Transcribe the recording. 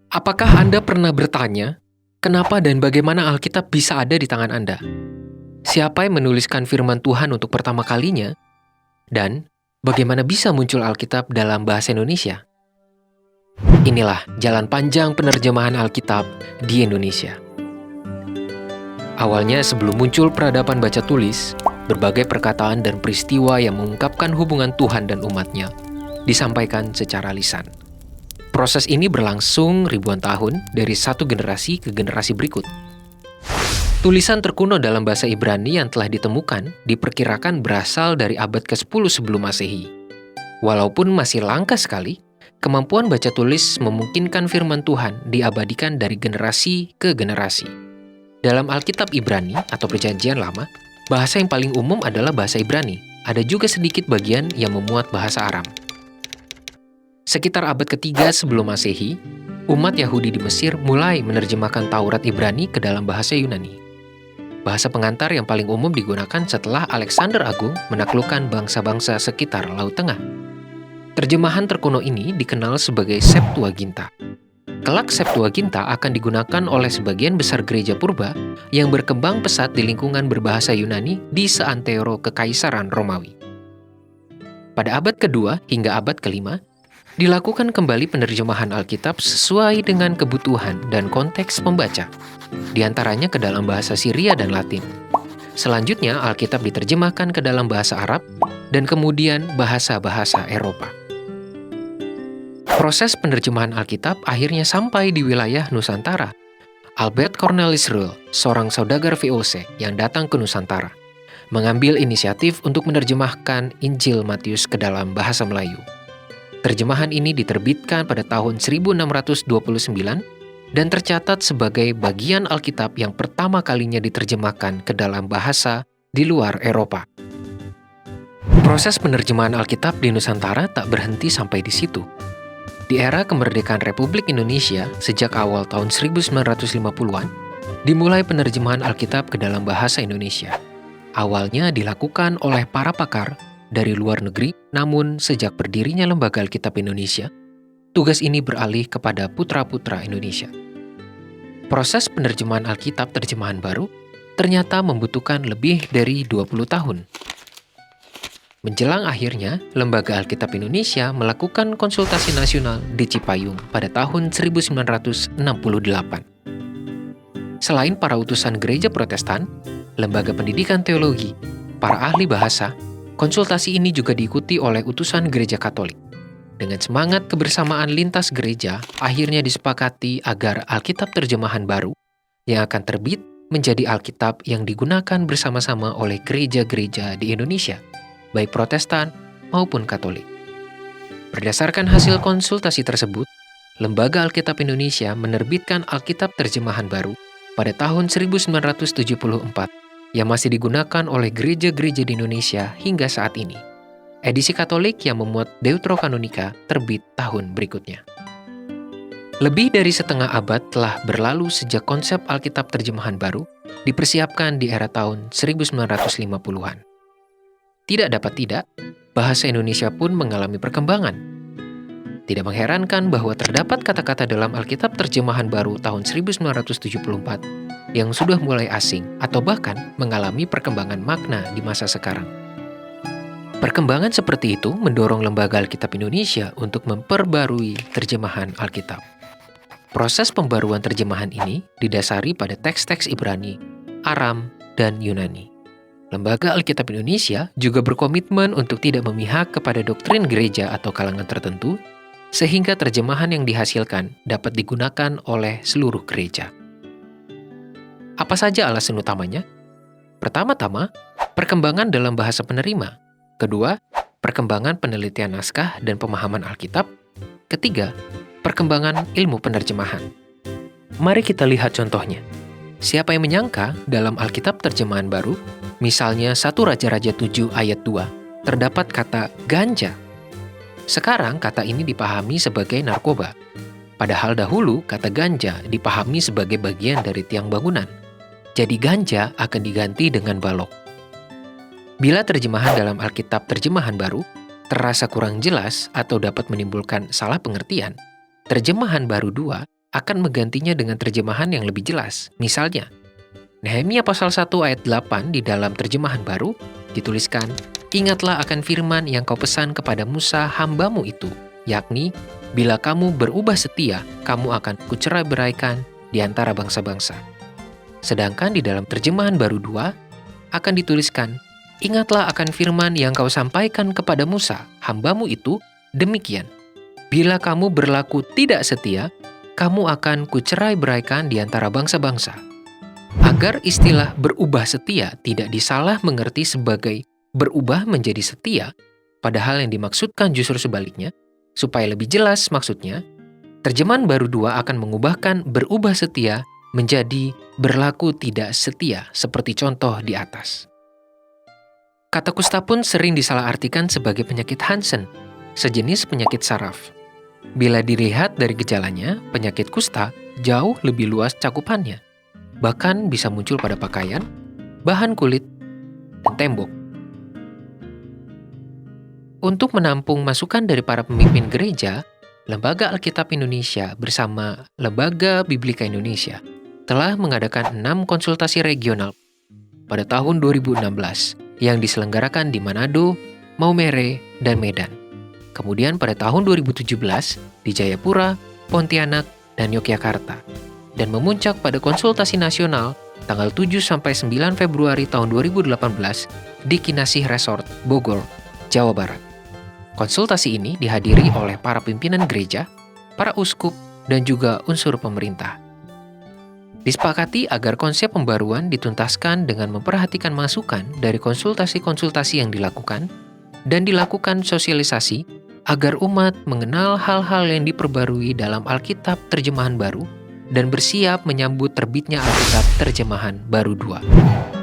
Apakah Anda pernah bertanya, kenapa dan bagaimana Alkitab bisa ada di tangan Anda? Siapa yang menuliskan firman Tuhan untuk pertama kalinya? Dan bagaimana bisa muncul Alkitab dalam bahasa Indonesia? Inilah jalan panjang penerjemahan Alkitab di Indonesia. Awalnya sebelum muncul peradaban baca tulis, berbagai perkataan dan peristiwa yang mengungkapkan hubungan Tuhan dan umatnya disampaikan secara lisan. Proses ini berlangsung ribuan tahun dari satu generasi ke generasi berikut. Tulisan terkuno dalam bahasa Ibrani yang telah ditemukan diperkirakan berasal dari abad ke-10 sebelum Masehi. Walaupun masih langka sekali, kemampuan baca tulis memungkinkan firman Tuhan diabadikan dari generasi ke generasi. Dalam Alkitab Ibrani atau Perjanjian Lama, bahasa yang paling umum adalah bahasa Ibrani. Ada juga sedikit bagian yang memuat bahasa Aram. Sekitar abad ketiga sebelum Masehi, umat Yahudi di Mesir mulai menerjemahkan Taurat Ibrani ke dalam bahasa Yunani. Bahasa pengantar yang paling umum digunakan setelah Alexander Agung menaklukkan bangsa-bangsa sekitar Laut Tengah. Terjemahan terkuno ini dikenal sebagai Septuaginta. Kelak Septuaginta akan digunakan oleh sebagian besar gereja purba yang berkembang pesat di lingkungan berbahasa Yunani di seantero Kekaisaran Romawi. Pada abad kedua hingga abad kelima, dilakukan kembali penerjemahan Alkitab sesuai dengan kebutuhan dan konteks pembaca, di antaranya ke dalam bahasa Syria dan Latin. Selanjutnya, Alkitab diterjemahkan ke dalam bahasa Arab dan kemudian bahasa-bahasa Eropa. Proses penerjemahan Alkitab akhirnya sampai di wilayah Nusantara. Albert Cornelis Ruhl, seorang saudagar VOC yang datang ke Nusantara, mengambil inisiatif untuk menerjemahkan Injil Matius ke dalam bahasa Melayu. Terjemahan ini diterbitkan pada tahun 1629 dan tercatat sebagai bagian Alkitab yang pertama kalinya diterjemahkan ke dalam bahasa di luar Eropa. Proses penerjemahan Alkitab di Nusantara tak berhenti sampai di situ. Di era kemerdekaan Republik Indonesia sejak awal tahun 1950-an, dimulai penerjemahan Alkitab ke dalam bahasa Indonesia. Awalnya dilakukan oleh para pakar dari luar negeri, namun sejak berdirinya Lembaga Alkitab Indonesia, tugas ini beralih kepada putra-putra Indonesia. Proses penerjemahan Alkitab terjemahan baru ternyata membutuhkan lebih dari 20 tahun. Menjelang akhirnya, Lembaga Alkitab Indonesia melakukan konsultasi nasional di Cipayung pada tahun 1968. Selain para utusan gereja Protestan, lembaga pendidikan teologi, para ahli bahasa, konsultasi ini juga diikuti oleh utusan gereja Katolik. Dengan semangat kebersamaan lintas gereja, akhirnya disepakati agar Alkitab terjemahan baru yang akan terbit menjadi Alkitab yang digunakan bersama-sama oleh gereja-gereja di Indonesia, baik Protestan maupun Katolik. Berdasarkan hasil konsultasi tersebut, Lembaga Alkitab Indonesia menerbitkan Alkitab terjemahan baru pada tahun 1974 yang masih digunakan oleh gereja-gereja di Indonesia hingga saat ini. Edisi Katolik yang memuat Deuterokanonika terbit tahun berikutnya. Lebih dari setengah abad telah berlalu sejak konsep Alkitab terjemahan baru dipersiapkan di era tahun 1950-an. Tidak dapat tidak, bahasa Indonesia pun mengalami perkembangan. Tidak mengherankan bahwa terdapat kata-kata dalam Alkitab terjemahan baru tahun 1974 yang sudah mulai asing atau bahkan mengalami perkembangan makna di masa sekarang. Perkembangan seperti itu mendorong Lembaga Alkitab Indonesia untuk memperbarui terjemahan Alkitab. Proses pembaruan terjemahan ini didasari pada teks-teks Ibrani, Aram, dan Yunani. Lembaga Alkitab Indonesia juga berkomitmen untuk tidak memihak kepada doktrin gereja atau kalangan tertentu, sehingga terjemahan yang dihasilkan dapat digunakan oleh seluruh gereja. Apa saja alasan utamanya? Pertama-tama, perkembangan dalam bahasa penerima. Kedua, perkembangan penelitian naskah dan pemahaman Alkitab. Ketiga, perkembangan ilmu penerjemahan. Mari kita lihat contohnya. Siapa yang menyangka dalam Alkitab terjemahan baru, misalnya 1 Raja-Raja 7 ayat 2, terdapat kata ganja. Sekarang kata ini dipahami sebagai narkoba. Padahal dahulu kata ganja dipahami sebagai bagian dari tiang bangunan. Jadi ganja akan diganti dengan balok. Bila terjemahan dalam Alkitab terjemahan baru terasa kurang jelas atau dapat menimbulkan salah pengertian, terjemahan baru 2 akan menggantinya dengan terjemahan yang lebih jelas. Misalnya, Nehemia pasal 1 ayat 8 di dalam terjemahan baru dituliskan, "Ingatlah akan firman yang kau pesan kepada Musa hambamu itu, yakni, bila kamu berubah setia, kamu akan kucerai-beraikan di antara bangsa-bangsa." Sedangkan di dalam terjemahan baru 2 akan dituliskan, "Ingatlah akan firman yang kau sampaikan kepada Musa hambamu itu, demikian, bila kamu berlaku tidak setia, kamu akan kucerai-beraikan di antara bangsa-bangsa." Agar istilah berubah setia tidak disalah mengerti sebagai berubah menjadi setia, padahal yang dimaksudkan justru sebaliknya, supaya lebih jelas maksudnya, terjemahan baru 2 akan mengubahkan berubah setia menjadi berlaku tidak setia, seperti contoh di atas. Kata kusta pun sering disalahartikan sebagai penyakit Hansen, sejenis penyakit saraf. Bila dilihat dari gejalanya, penyakit kusta jauh lebih luas cakupannya. Bahkan bisa muncul pada pakaian, bahan kulit, dan tembok. Untuk menampung masukan dari para pemimpin gereja, Lembaga Alkitab Indonesia bersama Lembaga Biblika Indonesia telah mengadakan 6 konsultasi regional pada tahun 2016 yang diselenggarakan di Manado, Maumere, dan Medan. Kemudian pada tahun 2017 di Jayapura, Pontianak, dan Yogyakarta. Dan memuncak pada konsultasi nasional tanggal 7-9 Februari tahun 2018 di Kinasih Resort, Bogor, Jawa Barat. Konsultasi ini dihadiri oleh para pimpinan gereja, para uskup, dan juga unsur pemerintah. Disepakati agar konsep pembaruan dituntaskan dengan memperhatikan masukan dari konsultasi-konsultasi yang dilakukan, dan dilakukan sosialisasi agar umat mengenal hal-hal yang diperbarui dalam Alkitab terjemahan baru, dan bersiap menyambut terbitnya Alkitab terjemahan baru 2.